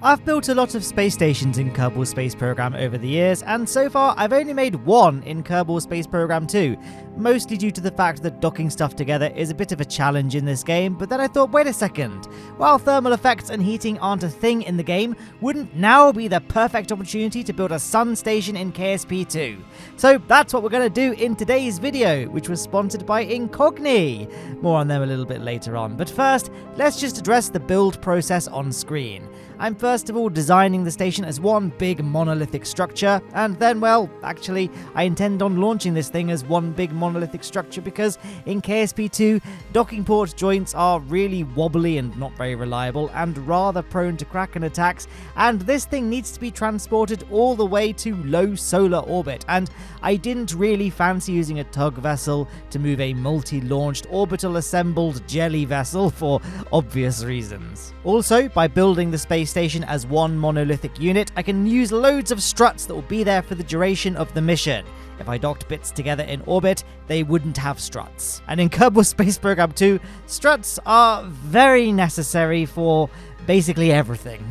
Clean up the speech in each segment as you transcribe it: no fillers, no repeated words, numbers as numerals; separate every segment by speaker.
Speaker 1: I've built a lot of space stations in Kerbal Space Program over the years, and so far I've only made one in Kerbal Space Program 2, mostly due to the fact that docking stuff together is a bit of a challenge in this game, but then I thought, wait a second, while thermal effects and heating aren't a thing in the game, wouldn't now be the perfect opportunity to build a sun station in KSP 2? So that's what we're going to do in today's video, which was sponsored by Incogni. More on them a little bit later on, but first, let's just address the build process on screen. I'm first of all designing the station as one big monolithic structure, and then, well, actually, I intend on launching this thing as one big monolithic structure because in KSP2, docking port joints are really wobbly and not very reliable and rather prone to Kraken attacks, and this thing needs to be transported all the way to low solar orbit, and I didn't really fancy using a tug vessel to move a multi-launched orbital assembled jelly vessel for obvious reasons. Also, by building the space station as one monolithic unit, I can use loads of struts that will be there for the duration of the mission. If I docked bits together in orbit, they wouldn't have struts. And in Kerbal Space Program 2, struts are very necessary for basically everything.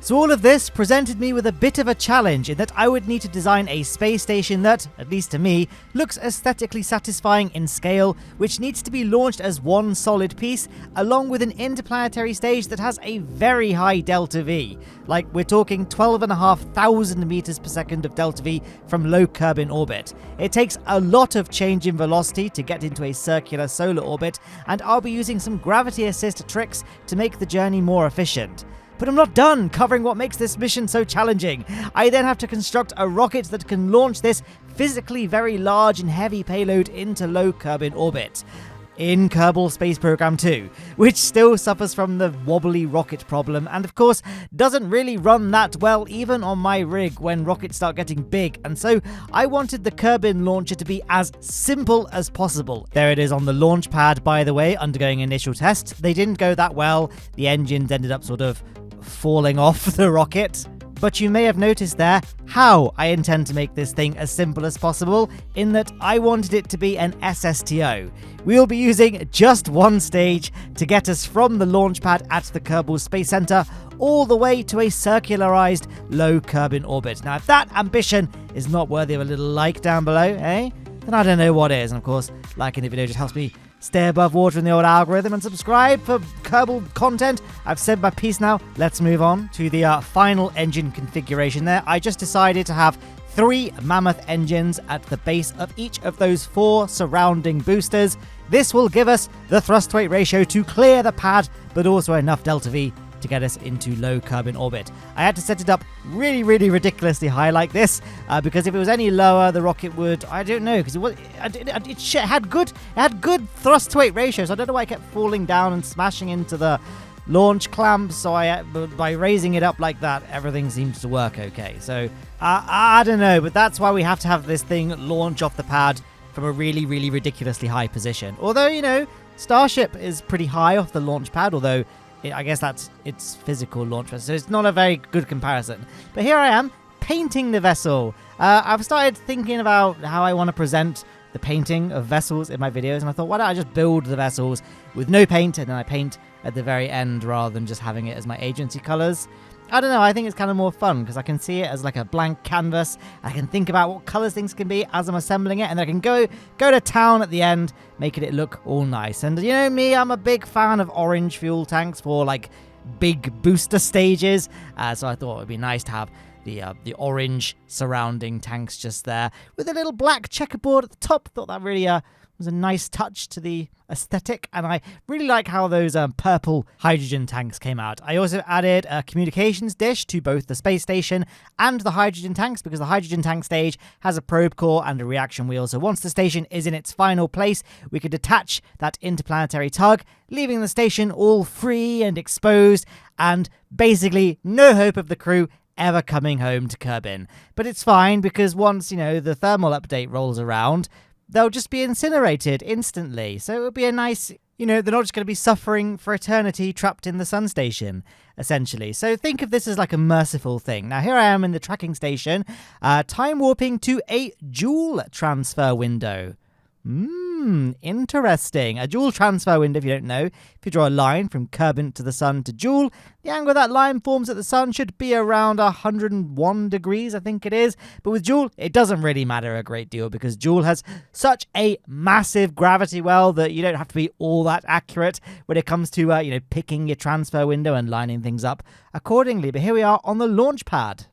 Speaker 1: So all of this presented me with a bit of a challenge in that I would need to design a space station that, at least to me, looks aesthetically satisfying in scale, which needs to be launched as one solid piece, along with an interplanetary stage that has a very high delta V. Like, we're talking 12,500 meters per second of delta V from low Kerbin orbit. It takes a lot of change in velocity to get into a circular solar orbit, and I'll be using some gravity assist tricks to make the journey more efficient. But I'm not done covering what makes this mission so challenging. I then have to construct a rocket that can launch this physically very large and heavy payload into low Kerbin orbit in Kerbal Space Program 2, which still suffers from the wobbly rocket problem, and of course doesn't really run that well even on my rig when rockets start getting big, and so I wanted the Kerbin launcher to be as simple as possible. There it is on the launch pad, by the way, undergoing initial tests. They didn't go that well. The engines ended up sort of falling off the rocket. But you may have noticed there how I intend to make this thing as simple as possible, in that I wanted it to be an SSTO. We'll be using just one stage to get us from the launch pad at the Kerbal Space Center all the way to a circularized low Kerbin orbit. Now, if that ambition is not worthy of a little like down below, then I don't know what is. And of course, liking the video just helps me stay above water in the old algorithm, and subscribe for Kerbal content. I've said my piece now. Let's move on to the final engine configuration there. I just decided to have 3 mammoth engines at the base of each of those 4 surrounding boosters. This will give us the thrust weight ratio to clear the pad, but also enough delta V to get us into low Kerbin orbit. I had to set it up really ridiculously high like this, because if it was any lower, the rocket would, I don't know, because it had good thrust to weight ratio, so I don't know why it kept falling down and smashing into the launch clamp. So by raising it up like that, everything seems to work okay. So I don't know, but that's why we have to have this thing launch off the pad from a really ridiculously high position. Although, you know, Starship is pretty high off the launch pad, although I guess that's its physical launch vessel, so it's not a very good comparison. But here I am, painting the vessel. I've started thinking about how I want to present the painting of vessels in my videos, and I thought, why don't I just build the vessels with no paint, and then I paint at the very end rather than just having it as my agency colors. I don't know, I think it's kind of more fun because I can see it as like a blank canvas. I can think about what colors things can be as I'm assembling it, and then I can go to town at the end, making it look all nice. And you know me, I'm a big fan of orange fuel tanks for like big booster stages, so I thought it would be nice to have the orange surrounding tanks just there with a little black checkerboard at the top. Thought that really was a nice touch to the aesthetic, and I really like how those purple hydrogen tanks came out. I also added a communications dish to both the space station and the hydrogen tanks, because the hydrogen tank stage has a probe core and a reaction wheel, so once the station is in its final place, we could detach that interplanetary tug, leaving the station all free and exposed, and basically no hope of the crew ever coming home to Kerbin. But it's fine, because once, you know, the thermal update rolls around, they'll just be incinerated instantly. So it'll be a nice, you know, they're not just going to be suffering for eternity trapped in the sun station, essentially. So think of this as like a merciful thing. Now, here I am in the tracking station, time warping to a Joule transfer window. Interesting. A Joule transfer window, if you don't know, if you draw a line from Kerbin to the sun to Joule, the angle that line forms at the sun should be around 101 degrees, I think it is. But with Joule, it doesn't really matter a great deal because Joule has such a massive gravity well that you don't have to be all that accurate when it comes to, picking your transfer window and lining things up accordingly. But here we are on the launch pad.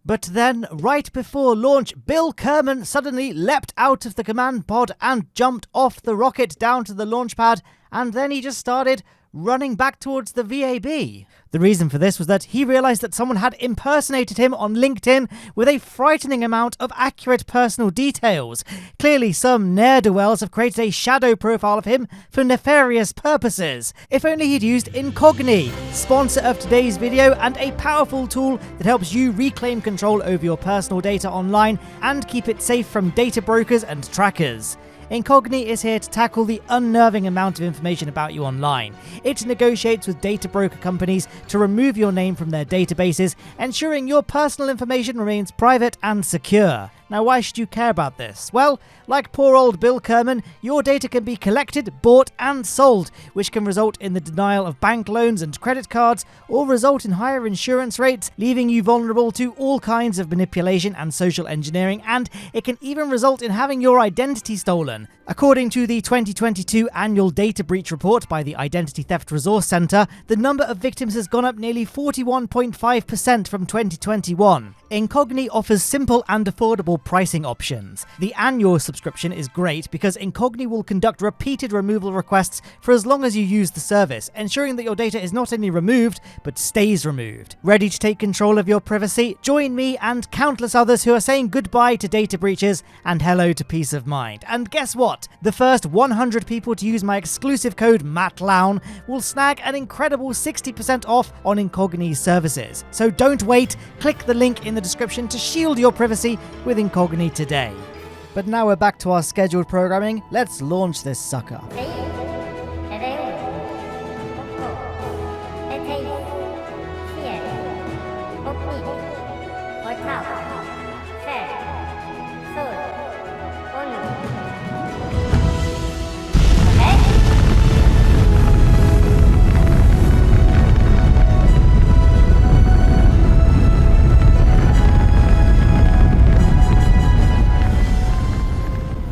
Speaker 1: But then, right before launch, Bill Kerman suddenly leapt out of the command pod and jumped off the rocket down to the launch pad, and then he just started running back towards the VAB. The reason for this was that he realized that someone had impersonated him on LinkedIn with a frightening amount of accurate personal details. Clearly, some ne'er-do-wells have created a shadow profile of him for nefarious purposes. If only he'd used Incogni, sponsor of today's video and a powerful tool that helps you reclaim control over your personal data online and keep it safe from data brokers and trackers. Incogni is here to tackle the unnerving amount of information about you online. It negotiates with data broker companies to remove your name from their databases, ensuring your personal information remains private and secure. Now, why should you care about this? Well, like poor old Bill Kerman, your data can be collected, bought and sold, which can result in the denial of bank loans and credit cards, or result in higher insurance rates, leaving you vulnerable to all kinds of manipulation and social engineering, and it can even result in having your identity stolen. According to the 2022 annual data breach report by the Identity Theft Resource Center, the number of victims has gone up nearly 41.5% from 2021. Incogni offers simple and affordable pricing options. The annual subscription is great because Incogni will conduct repeated removal requests for as long as you use the service, ensuring that your data is not only removed, but stays removed. Ready to take control of your privacy? Join me and countless others who are saying goodbye to data breaches and hello to peace of mind. And guess what? The first 100 people to use my exclusive code MATTLOWNE will snag an incredible 60% off on Incogni's services. So don't wait, click the link in the description to shield your privacy with Incogni today. But now we're back to our scheduled programming. Let's launch this sucker.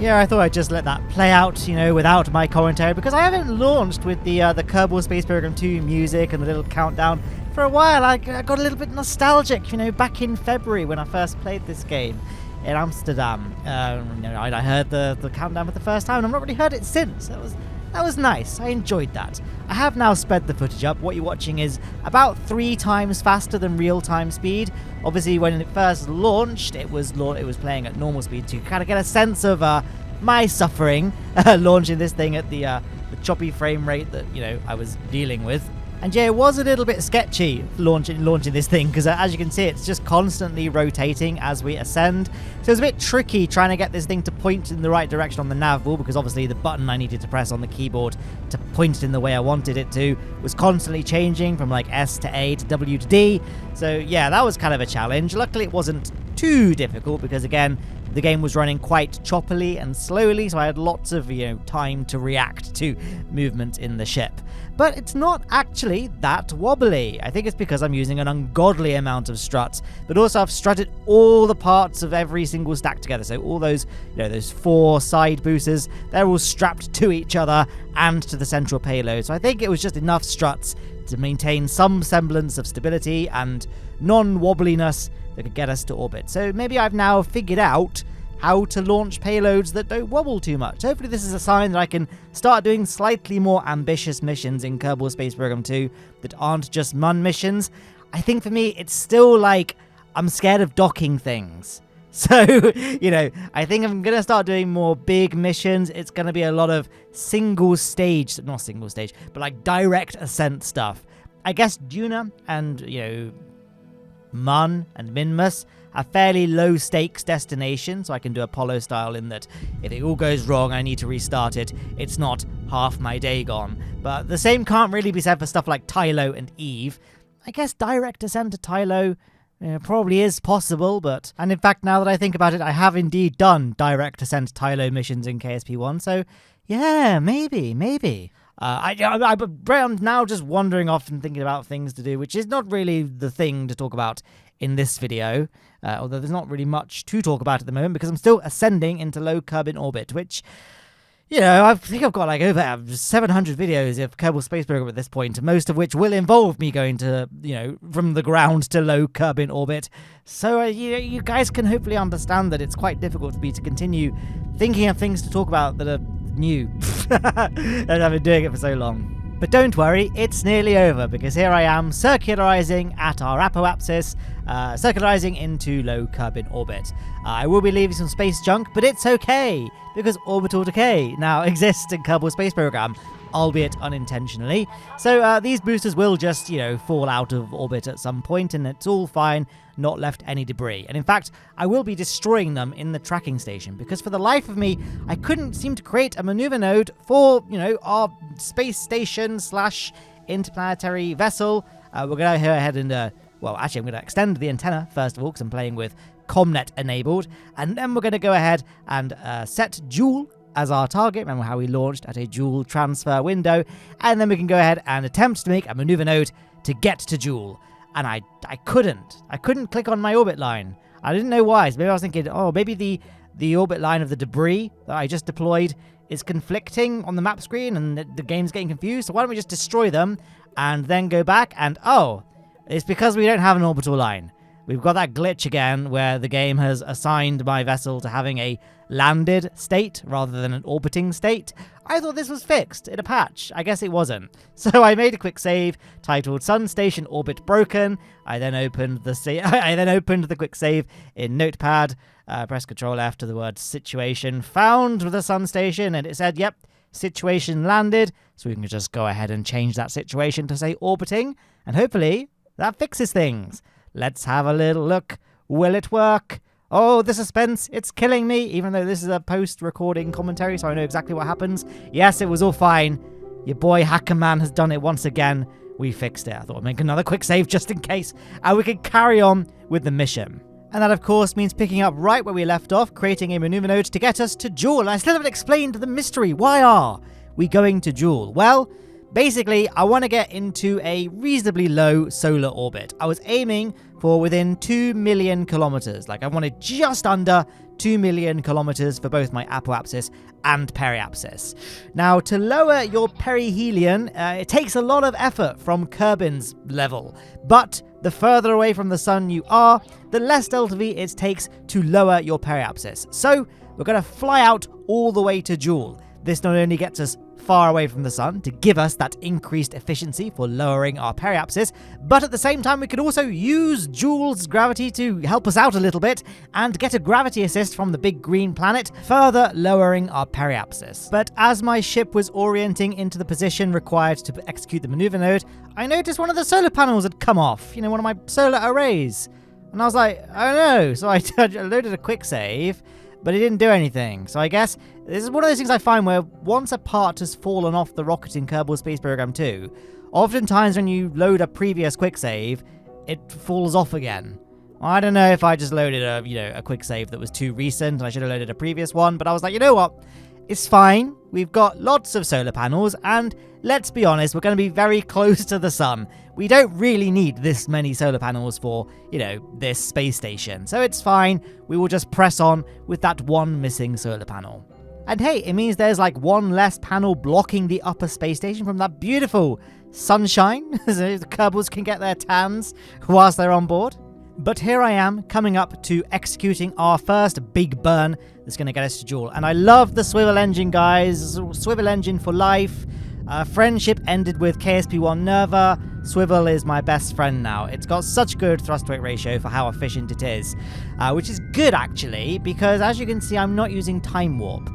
Speaker 1: Yeah, I thought I'd just let that play out, without my commentary, because I haven't launched with the Kerbal Space Program 2 music and the little countdown for a while. I got a little bit nostalgic, back in February when I first played this game in Amsterdam. I heard the countdown for the first time, and I've not really heard it since. That was nice. I enjoyed that. I have now sped the footage up. What you're watching is about 3 times faster than real-time speed. Obviously, when it first launched, it was playing at normal speed to kind of get a sense of my suffering launching this thing at the choppy frame rate that I was dealing with. And yeah, it was a little bit sketchy launching this thing because as you can see, it's just constantly rotating as we ascend. So it's a bit tricky trying to get this thing to point in the right direction on the nav ball because obviously the button I needed to press on the keyboard to point it in the way I wanted it to was constantly changing from like S to A to W to D. So yeah, that was kind of a challenge. Luckily it wasn't too difficult because again, the game was running quite choppily and slowly, so I had lots of time to react to movement in the ship. But it's not actually that wobbly. I think it's because I'm using an ungodly amount of struts, but also I've strutted all the parts of every single stack together. So all those, those 4 side boosters, they're all strapped to each other and to the central payload. So I think it was just enough struts to maintain some semblance of stability and non-wobbliness that could get us to orbit. So maybe I've now figured out how to launch payloads that don't wobble too much. Hopefully this is a sign that I can start doing slightly more ambitious missions in Kerbal Space Program 2 that aren't just MUN missions. I think for me, it's still like I'm scared of docking things. So, I think I'm going to start doing more big missions. It's going to be a lot of not single stage, but like direct ascent stuff. I guess Duna and, MUN and Minmus are fairly low stakes destinations, so I can do Apollo style in that if it all goes wrong, I need to restart it. It's not half my day gone. But the same can't really be said for stuff like Tylo and Eve. I guess direct ascent to Tylo, It probably is possible, and in fact, now that I think about it, I have indeed done direct ascent Tylo missions in KSP1, so yeah, maybe. I'm now just wandering off and thinking about things to do, which is not really the thing to talk about in this video, although there's not really much to talk about at the moment because I'm still ascending into low Kerbal orbit, which, you know, I think I've got like over 700 videos of Kerbal Space Program at this point, most of which will involve me going to, you know, from the ground to low Kerbal orbit. So, you guys can hopefully understand that it's quite difficult for me to continue thinking of things to talk about that are new. And I've been doing it for so long. But don't worry, it's nearly over, because here I am circularizing at our apoapsis, circularizing into low Kerbal orbit. I will be leaving some space junk, but it's okay, because orbital decay now exists in Kerbal Space Program, albeit unintentionally. So these boosters will just, you know, fall out of orbit at some point, and it's all fine, not left any debris. And in fact, I will be destroying them in the tracking station, because for the life of me, I couldn't seem to create a maneuver node for, you know, our space station / interplanetary vessel. We're going to go ahead and, well, actually, I'm going to extend the antenna, first of all, because I'm playing with ComNet enabled, and then we're going to go ahead and set Joule as our target. Remember how we launched at a Joule transfer window, and then we can go ahead and attempt to make a maneuver node to get to Joule. And I couldn't click on my orbit line. I didn't know why. So maybe I was thinking, oh, maybe the orbit line of the debris that I just deployed is conflicting on the map screen and the game's getting confused. So why don't we just destroy them and then go back? And oh, it's because we don't have an orbital line. We've got that glitch again where the game has assigned my vessel to having a landed state rather than an orbiting state. I thought this was fixed in a patch. I guess it wasn't. So I made a quick save titled Sun Station Orbit Broken. I then opened the quick save in Notepad. Press Ctrl F to the word situation found with the Sun Station, and it said, yep, situation landed. So we can just go ahead and change that situation to say orbiting, and hopefully that fixes things. Let's have a little look. Will it work? Oh, the suspense, it's killing me, even though this is a post-recording commentary, so I know exactly what happens. Yes, it was all fine. Your boy Hacker Man has done it once again. We fixed it. I thought I'd make another quick save just in case, and we could carry on with the mission. And that, of course, means picking up right where we left off, creating a maneuver node to get us to Joule. I still haven't explained the mystery. Why are we going to Joule? Well, basically, I want to get into a reasonably low solar orbit. I was aiming for within 2 million kilometers. Like, I wanted just under 2 million kilometers for both my apoapsis and periapsis. Now, to lower your perihelion, it takes a lot of effort from Kerbin's level, but the further away from the sun you are, the less delta V it takes to lower your periapsis. So, we're going to fly out all the way to Joule. This not only gets us far away from the sun to give us that increased efficiency for lowering our periapsis, but at the same time we could also use Joule's gravity to help us out a little bit and get a gravity assist from the big green planet, further lowering our periapsis. But as my ship was orienting into the position required to execute the maneuver node, I noticed one of the solar panels had come off, one of my solar arrays. And I was like, oh no, so I loaded a quick save, but it didn't do anything. So I guess this is one of those things I find where once a part has fallen off the rocket in Kerbal Space Program 2, oftentimes when you load a previous quick save, it falls off again. I don't know if I just loaded a quick save that was too recent and I should have loaded a previous one, but I was like, you know what? It's fine. We've got lots of solar panels, and let's be honest, we're going to be very close to the sun. We don't really need this many solar panels for, this space station. So it's fine. We will just press on with that one missing solar panel. And hey, it means there's like one less panel blocking the upper space station from that beautiful sunshine, so the Kerbals can get their tans whilst they're on board. But here I am, coming up to executing our first big burn that's going to get us to Joule. And I love the swivel engine, guys. Swivel engine for life. Friendship ended with KSP1 Nerva. Swivel is my best friend now. It's got such good thrust-to-weight ratio for how efficient it is, which is good, actually, because as you can see, I'm not using Time Warp.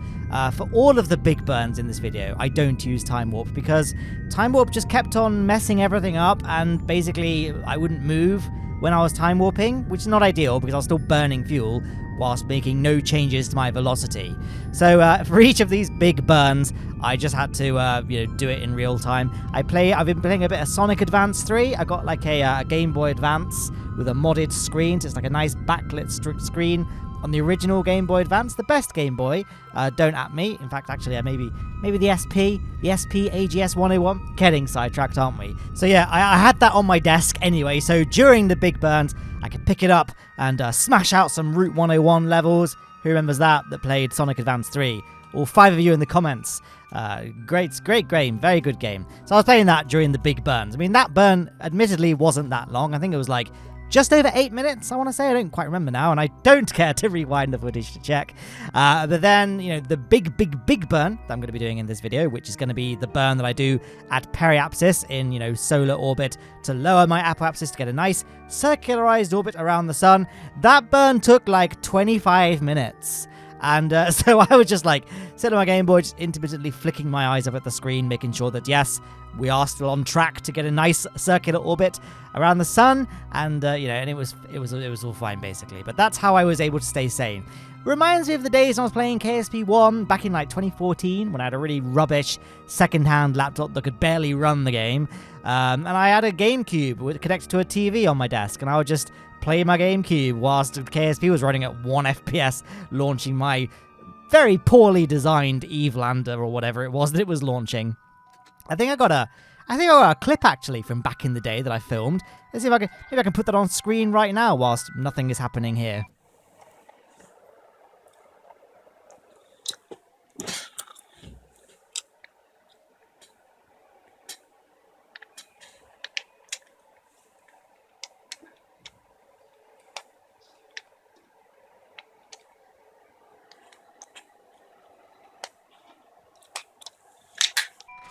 Speaker 1: For all of the big burns in this video, I don't use Time Warp because Time Warp just kept on messing everything up, and basically I wouldn't move. when I was time warping, which is not ideal because I was still burning fuel whilst making no changes to my velocity. So for each of these big burns, I just had to do it in real time. I've been playing a bit of Sonic Advance 3. I got like a Game Boy Advance with a modded screen, so it's like a nice backlit screen on the original Game Boy Advance, the best Game Boy. Don't at me. In fact, actually, maybe the SP AGS 101. Getting sidetracked, aren't we? So yeah, I had that on my desk anyway, so during the big burns, I could pick it up and smash out some Route 101 levels. Who remembers that played Sonic Advance 3? All 5 of you in the comments. Great game, very good game. So I was playing that during the big burns. I mean, that burn admittedly wasn't that long. I think it was like just over 8 minutes, I want to say. I don't quite remember now, and I don't care to rewind the footage to check. But then, the big burn that I'm going to be doing in this video, which is going to be the burn that I do at periapsis in, solar orbit to lower my apoapsis to get a nice circularized orbit around the sun. That burn took like 25 minutes. And so I was just like sitting on my Game Boy, just intermittently flicking my eyes up at the screen, making sure that yes, we are still on track to get a nice circular orbit around the sun, and and it was all fine basically. But that's how I was able to stay sane. Reminds me of the days when I was playing KSP 1 back in like 2014, when I had a really rubbish second-hand laptop that could barely run the game, and I had a GameCube connected to a TV on my desk, and I would just play my GameCube whilst KSP was running at 1 FPS, launching my very poorly designed Evelander or whatever it was that it was launching. I think I got a clip actually from back in the day that I filmed. Let's see if maybe I can put that on screen right now whilst nothing is happening here.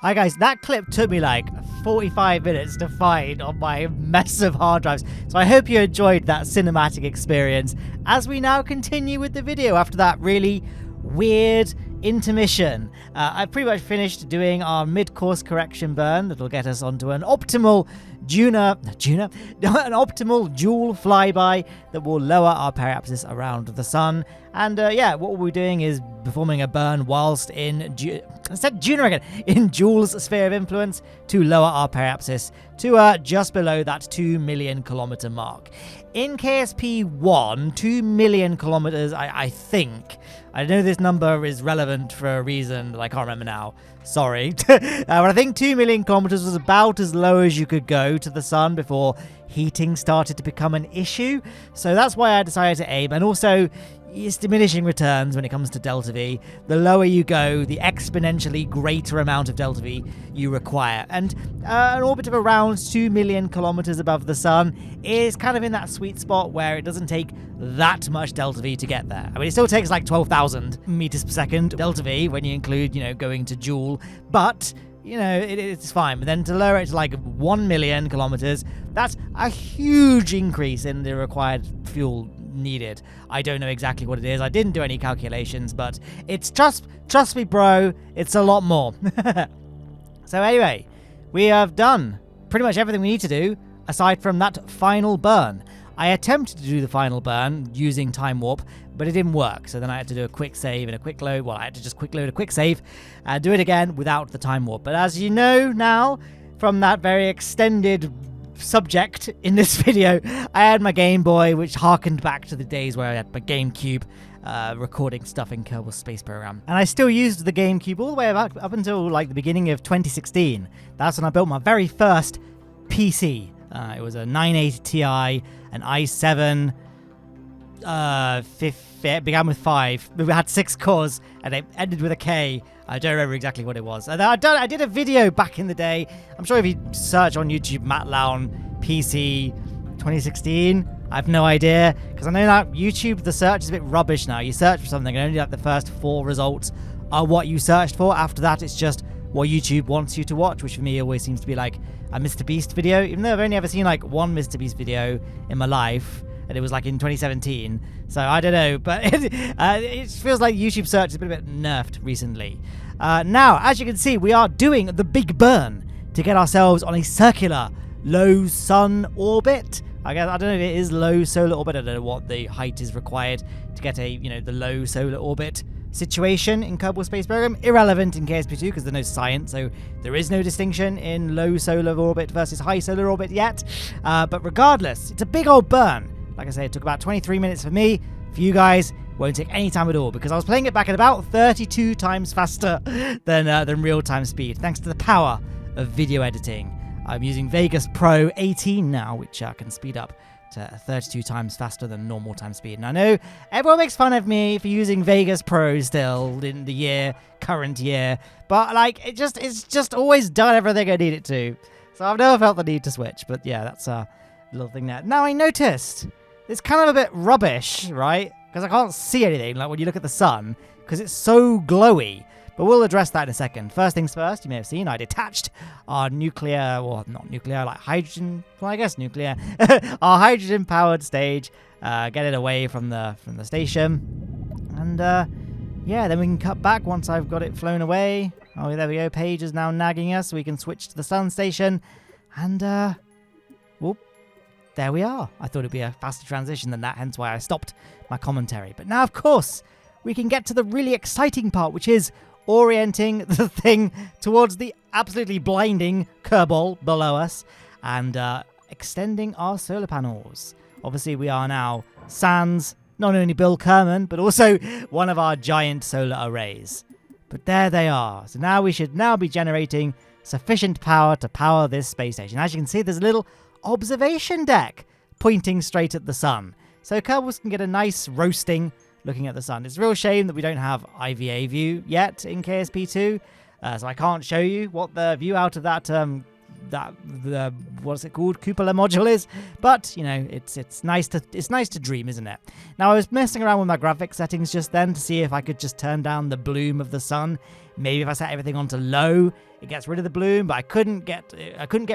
Speaker 1: Hi guys, that clip took me like 45 minutes to find on my mess of hard drives, so I hope you enjoyed that cinematic experience as we now continue with the video after that really weird intermission. I've pretty much finished doing our mid-course correction burn that'll get us onto an optimal an optimal dual flyby that will lower our periapsis around the sun. And what we'll be doing is performing a burn whilst in Joule's sphere of influence to lower our periapsis to just below that 2 million kilometer mark. In KSP 1, 2 million kilometers, I think. I know this number is relevant for a reason that I can't remember now. Sorry. But I think 2 million kilometers was about as low as you could go to the sun before heating started to become an issue. So that's why I decided to aim. And also, it's diminishing returns when it comes to delta V. The lower you go, the exponentially greater amount of delta V you require. And an orbit of around 2 million kilometers above the sun is kind of in that sweet spot where it doesn't take that much delta V to get there. I mean, it still takes like 12,000 meters per second delta V when you include, going to Joule, but it's fine. But then to lower it to like 1 million kilometers, that's a huge increase in the required fuel needed. I don't know exactly what it is. I didn't do any calculations, but it's trust me, bro, it's a lot more. So anyway, we have done pretty much everything we need to do aside from that final burn. I attempted to do the final burn using time warp, but it didn't work. So then I had to do a quick save and a quick load. Well, I had to just quick load a quick save and do it again without the time warp. But as you know now from that very extended subject in this video, I had my Game Boy, which harkened back to the days where I had my GameCube recording stuff in Kerbal Space Program. And I still used the GameCube all the way up until like the beginning of 2016. That's when I built my very first PC. It was a 980 Ti, an i7, it began with 5. We had 6 cores, and it ended with a K. I don't remember exactly what it was. I did a video back in the day. I'm sure if you search on YouTube, Lowne PC 2016, I have no idea. Because I know that YouTube, the search is a bit rubbish now. You search for something, and only like the first 4 results are what you searched for. After that, it's just what YouTube wants you to watch, which for me always seems to be like a Mr. Beast video. Even though I've only ever seen like one Mr. Beast video in my life, and it was like in 2017. So I don't know, but it feels like YouTube search has been a bit nerfed recently. Now, as you can see, we are doing the big burn to get ourselves on a circular low sun orbit. I guess, I don't know if it is low solar orbit. I don't know what the height is required to get a, the low solar orbit situation in Kerbal Space Program. Irrelevant in KSP2 because there's no science, so there is no distinction in low solar orbit versus high solar orbit yet. But regardless, it's a big old burn. Like I say, it took about 23 minutes for me. For you guys, won't take any time at all because I was playing it back at about 32 times faster than real-time speed, thanks to the power of video editing. I'm using Vegas Pro 18 now, which can speed up to 32 times faster than normal time speed. And I know everyone makes fun of me for using Vegas Pro still in the current year, but like it's just always done everything I need it to. So I've never felt the need to switch, but yeah, that's a little thing there. Now I noticed it's kind of a bit rubbish, right? Because I can't see anything, like when you look at the sun, because it's so glowy. But we'll address that in a second. First things first, you may have seen I detached our nuclear, well, not nuclear, like hydrogen, well, I guess nuclear, our hydrogen-powered stage, get it away from the station. And, yeah, then we can cut back once I've got it flown away. Oh, there we go. Paige is now nagging us. We can switch to the sun station. And, whoop. There we are. I thought it'd be a faster transition than that, hence why I stopped my commentary. But now, of course, we can get to the really exciting part, which is orienting the thing towards the absolutely blinding Kerbal below us and extending our solar panels. Obviously, we are now sans not only Bill Kerman, but also one of our giant solar arrays. But there they are. So now we should now be generating sufficient power to power this space station. As you can see, there's a little observation deck pointing straight at the sun. So Kerbals can get a nice roasting looking at the sun. It's a real shame that we don't have IVA view yet in KSP2, so I can't show you what the view out of that what's it called, cupola module is. But it's nice to dream, isn't it? Now I was messing around with my graphics settings just then to see if I could just turn down the bloom of the sun. Maybe if I set everything onto low, it gets rid of the bloom, but I couldn't get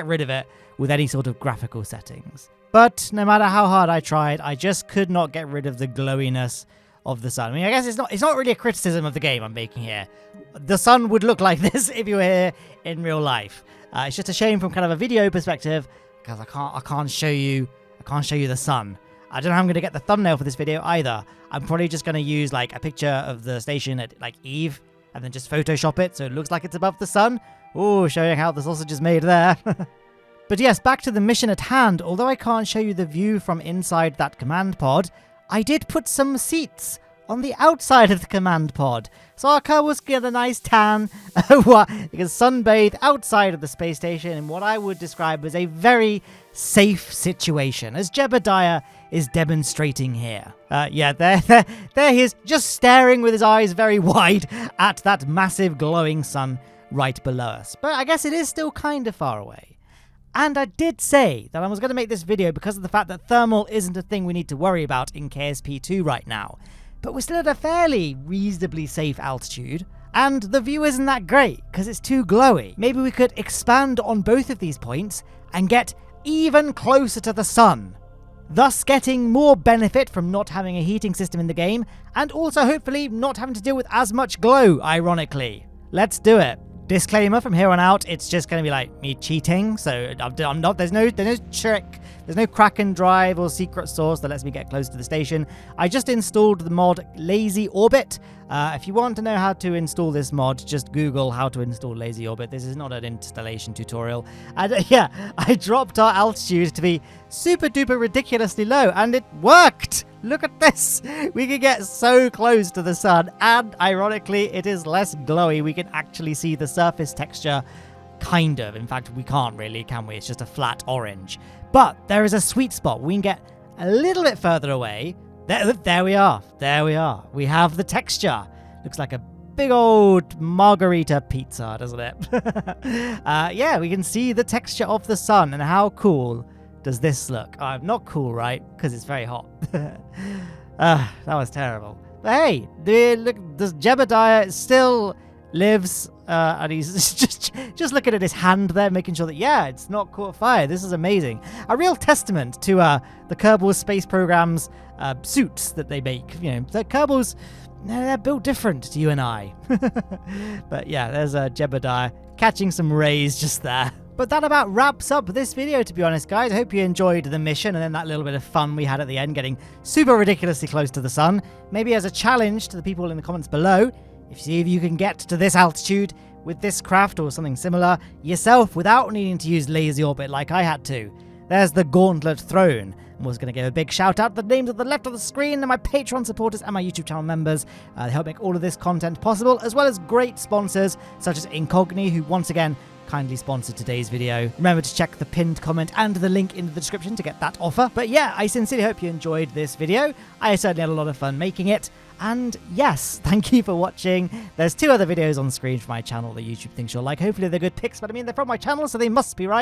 Speaker 1: rid of it with any sort of graphical settings. But no matter how hard I tried, I just could not get rid of the glowiness of the sun. I mean, I guess it's not really a criticism of the game I'm making here. The sun would look like this if you were here in real life. It's just a shame from kind of a video perspective because I can't show you the sun. I don't know how I'm going to get the thumbnail for this video either. I'm probably just going to use like a picture of the station at like Eve and then just Photoshop it so it looks like it's above the sun. Ooh, showing how the sausage is made there. But yes, back to the mission at hand. Although I can't show you the view from inside that command pod, I did put some seats on the outside of the command pod. So our Kerbals get a nice tan. You can sunbathe outside of the space station in what I would describe as a very safe situation, as Jebediah is demonstrating here. Yeah, there he is, just staring with his eyes very wide at that massive glowing sun right below us. But I guess it is still kind of far away. And I did say that I was going to make this video because of the fact that thermal isn't a thing we need to worry about in KSP2 right now. But we're still at a fairly reasonably safe altitude, and the view isn't that great because it's too glowy. Maybe we could expand on both of these points and get even closer to the sun, thus getting more benefit from not having a heating system in the game, and also hopefully not having to deal with as much glow, ironically. Let's do it. Disclaimer, from here on out, it's just going to be like me cheating, so I'm not, there's no trick, there's no Kraken drive or secret source that lets me get close to the station. I just installed the mod Lazy Orbit. If you want to know how to install this mod, just Google how to install Lazy Orbit. This is not an installation tutorial. And yeah, I dropped our altitude to be super duper ridiculously low, and it worked! Look at this! We can get so close to the sun, and ironically, it is less glowy. We can actually see the surface texture, kind of. In fact, we can't really, can we? It's just a flat orange. But there is a sweet spot. We can get a little bit further away. There we are. There we are. We have the texture. Looks like a big old margarita pizza, doesn't it? Yeah, we can see the texture of the sun, and how cool does this look? Not cool, right? Because it's very hot. That was terrible. But hey, look, does Jebediah still lives, and he's just looking at his hand there, making sure that, yeah, it's not caught fire. This is amazing. A real testament to the Kerbal Space Program's suits that they make. The Kerbals, they're built different to you and I. But yeah, there's Jebediah catching some rays just there. But that about wraps up this video, to be honest, guys. I hope you enjoyed the mission and then that little bit of fun we had at the end, getting super ridiculously close to the sun. Maybe as a challenge to the people in the comments below, if you can get to this altitude with this craft or something similar yourself without needing to use lazy orbit like I had to. There's the Gauntlet Throne. I was going to give a big shout out to the names at the left of the screen and my Patreon supporters and my YouTube channel members. They help make all of this content possible, as well as great sponsors such as Incogni, who once again kindly sponsored today's video. Remember to check the pinned comment and the link in the description to get that offer. But yeah, I sincerely hope you enjoyed this video. I certainly had a lot of fun making it. And yes, thank you for watching. There's 2 other videos on screen for my channel that YouTube thinks you'll like. Hopefully they're good picks, but I mean, they're from my channel, so they must be right.